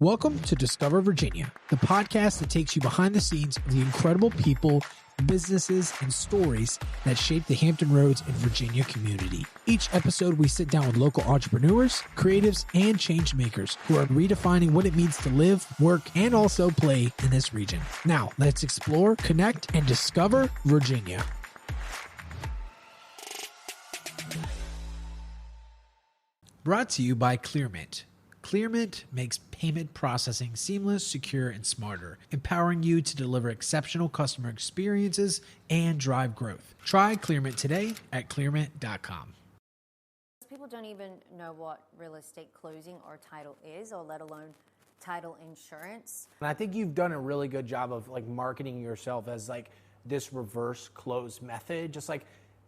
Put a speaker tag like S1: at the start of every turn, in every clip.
S1: Welcome to Discover Virginia, the podcast that takes you behind the scenes of the incredible people, businesses, and stories that shape the Hampton Roads and Virginia community. Each episode, we sit down with local entrepreneurs, creatives, and change makers who are redefining what it means to live, work, and also play in this region. Now, let's explore, connect, and discover Virginia. Brought to you by Clearmint. Clearmint makes payment processing seamless, secure, and smarter, empowering you to deliver exceptional customer experiences and drive growth. Try Clearmint today at clearmint.com.
S2: People don't even know what real estate closing or title is, or let alone title insurance.
S3: And I think you've done a really good job of marketing yourself as this reverse close method, just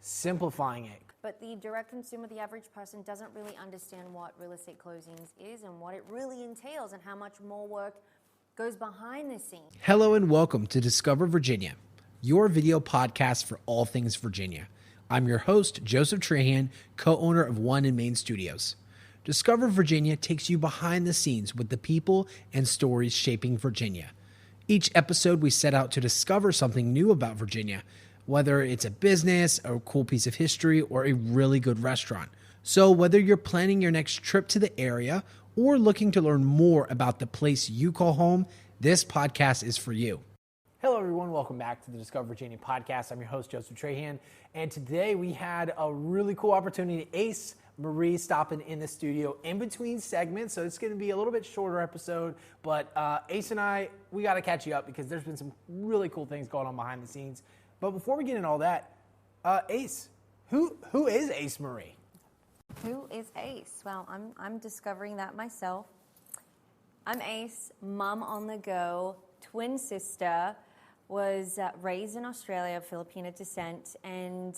S3: simplifying it.
S2: But the direct consumer, the average person, doesn't really understand what real estate closings is and what it really entails and how much more work goes behind the scenes.
S1: Hello and welcome to Discover Virginia, your video podcast for all things Virginia. I'm your host, Joseph Trahan, co-owner of One in Main Studios. Discover Virginia takes you behind the scenes with the people and stories shaping Virginia. Each episode, we set out to discover something new about Virginia, whether it's a business, a cool piece of history, or a really good restaurant. So whether you're planning your next trip to the area or looking to learn more about the place you call home, this podcast is for you.
S3: Hello, everyone. Welcome back to the Discover Virginia podcast. I'm your host, Joseph Trahan. And today we had a really cool opportunity. Ace Marie stopping in the studio in between segments. So it's going to be a little bit shorter episode. But Ace and I, we got to catch you up because there's been some really cool things going on behind the scenes. But before we get into all that, Ace, who is Ace Marie?
S2: Who is Ace? Well, I'm discovering that myself. I'm Ace, mom on the go, twin sister, was raised in Australia, Filipino descent, and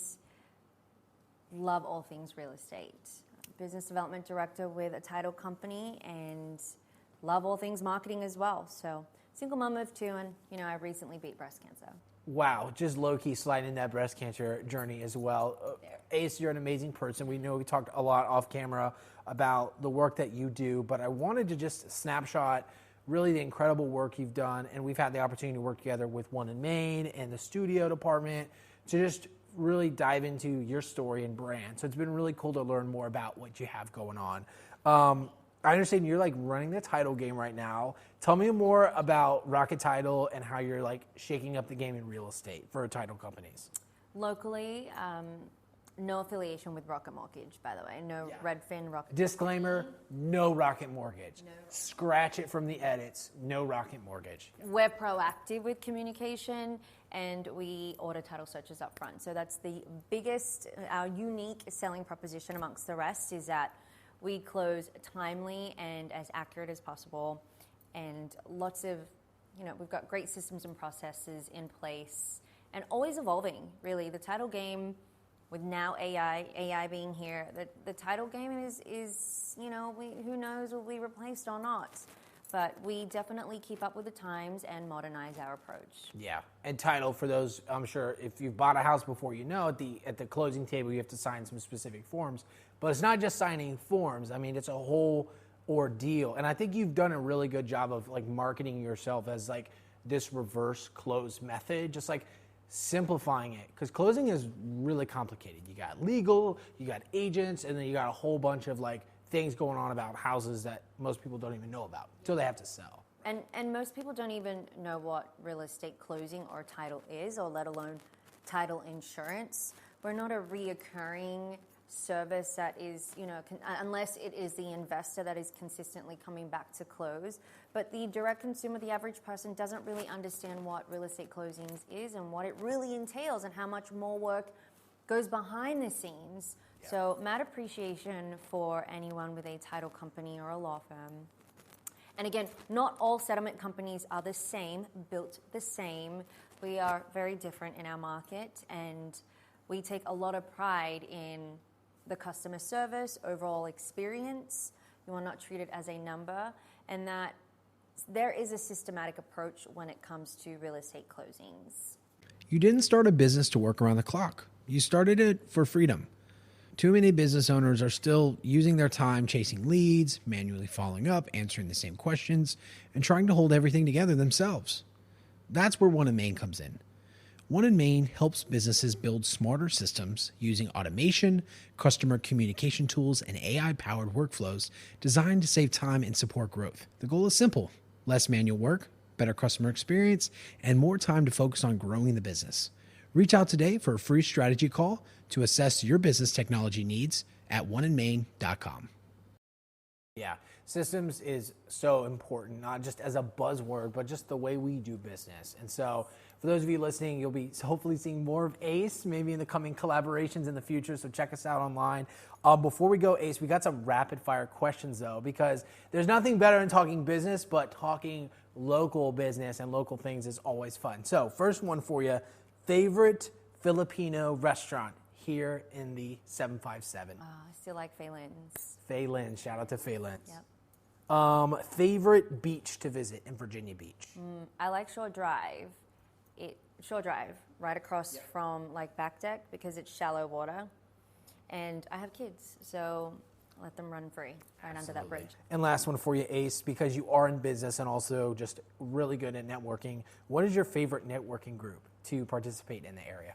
S2: love all things real estate. Business development director with a title company and love all things marketing as well. So single mom of two, and I recently beat breast cancer.
S3: Wow, just low-key sliding that breast cancer journey as well. Ace, you're an amazing person. We know we talked a lot off camera about the work that you do, but I wanted to just snapshot really the incredible work you've done, and we've had the opportunity to work together with One in Main and the studio department to just really dive into your story and brand. So it's been really cool to learn more about what you have going on. I understand you're running the title game right now. Tell me more about Rocket Title and how you're shaking up the game in real estate for title companies.
S2: Locally, no affiliation with Rocket Mortgage, by the way. No Redfin Rocket.
S3: Disclaimer, no Rocket Mortgage. No. Scratch it from the edits, no Rocket Mortgage.
S2: We're proactive with communication and we order title searches up front. So that's the biggest, our unique selling proposition amongst the rest is that we close timely and as accurate as possible, and lots of, we've got great systems and processes in place, and always evolving, really. The title game, with now AI being here, the title game is who knows, will be replaced or not. But we definitely keep up with the times and modernize our approach. Yeah,
S3: and title, for those, I'm sure, if you've bought a house before, at the closing table, you have to sign some specific forms. But it's not just signing forms. I mean, it's a whole ordeal. And I think you've done a really good job of marketing yourself as this reverse close method, just simplifying it. Because closing is really complicated. You got legal, you got agents, and then you got a whole bunch of things going on about houses that most people don't even know about until they have to sell.
S2: And most people don't even know what real estate closing or title is, or let alone title insurance. We're not a reoccurring service that is, unless it is the investor that is consistently coming back to close. But the direct consumer, the average person, doesn't really understand what real estate closings is and what it really entails and how much more work goes behind the scenes. Yeah. So mad appreciation for anyone with a title company or a law firm. And again, not all settlement companies are the same, built the same. We are very different in our market, and we take a lot of pride in the customer service, overall experience. You are not treated as a number, and that there is a systematic approach when it comes to real estate closings.
S1: You didn't start a business to work around the clock. You started it for freedom. Too many business owners are still using their time chasing leads, manually following up, answering the same questions, and trying to hold everything together themselves. That's where One in Main comes in. One in Main helps businesses build smarter systems using automation, customer communication tools, and AI-powered workflows designed to save time and support growth. The goal is simple: less manual work, better customer experience, and more time to focus on growing the business. Reach out today for a free strategy call to assess your business technology needs at oneinmain.com.
S3: Yeah, systems is so important, not just as a buzzword, but just the way we do business. And so for those of you listening, you'll be hopefully seeing more of Ace, maybe in the coming collaborations in the future, so check us out online. Before we go, Ace, we got some rapid fire questions though, because there's nothing better than talking business, but talking local business and local things is always fun. So first one for you, favorite Filipino restaurant here in the 757?
S2: I still like Fay Lynn's.
S3: Fay Lynn, shout out to Fay Lynn's.
S2: Yep.
S3: Favorite beach to visit in Virginia Beach?
S2: I like Shore Drive. Shore Drive, right across from like back deck, because it's shallow water. And I have kids, so let them run free right under that bridge.
S3: And last one for you, Ace, because you are in business and also just really good at networking. What is your favorite networking group to participate in the area?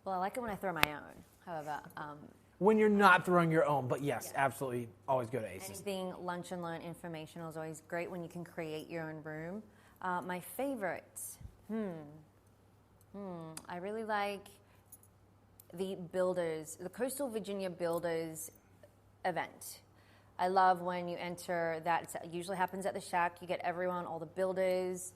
S2: Well, I like it when I throw my own. However,
S3: when you're not throwing your own, but yes, absolutely, always go to Aces.
S2: anything lunch and learn informational is always great when you can create your own room. My favorite, I really like the Builders, the Coastal Virginia Builders event. I love when you enter that. It usually happens at the Shack. You get everyone, all the builders,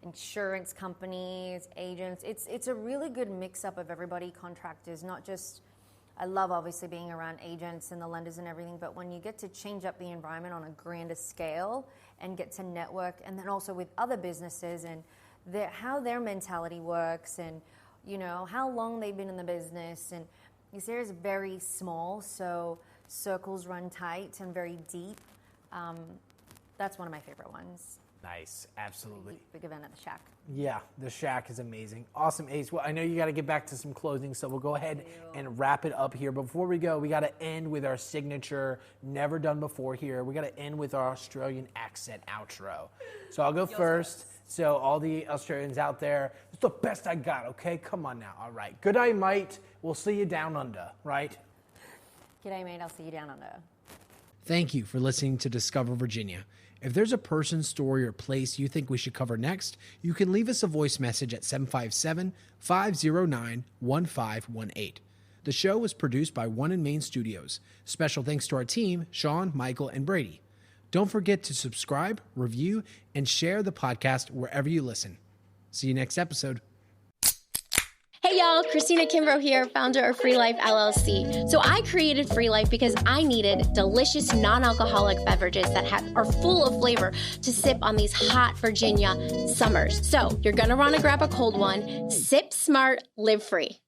S2: insurance companies, agents. It's a really good mix-up of everybody, contractors, not just, I love obviously being around agents and the lenders and everything, but when you get to change up the environment on a grander scale and get to network, and then also with other businesses and how their mentality works, and you know how long they've been in the business, and this area is very small, so circles run tight and very deep. That's one of my favorite ones.
S3: Nice, absolutely.
S2: Big event at the Shack.
S3: Yeah, the Shack is amazing. Awesome, Ace. Well, I know you got to get back to some closing, so we'll go ahead and wrap it up here. But before we go, we got to end with our signature, never done before here. We got to end with our Australian accent outro. So I'll go first. So all the Australians out there, it's the best I got, okay? Come on now. All right. Good day, mate. We'll see you down under, right?
S2: G'day, mate. I'll see you down under.
S1: Thank you for listening to Discover Virginia. If there's a person, story, or place you think we should cover next, you can leave us a voice message at 757-509-1518. The show was produced by One in Main Studios. Special thanks to our team, Sean, Michael, and Brady. Don't forget to subscribe, review, and share the podcast wherever you listen. See you next episode.
S4: Hey y'all, Christina Kimbrough here, founder of Free Life LLC. So I created Free Life because I needed delicious non-alcoholic beverages that are full of flavor to sip on these hot Virginia summers. So you're gonna wanna grab a cold one, sip smart, live free.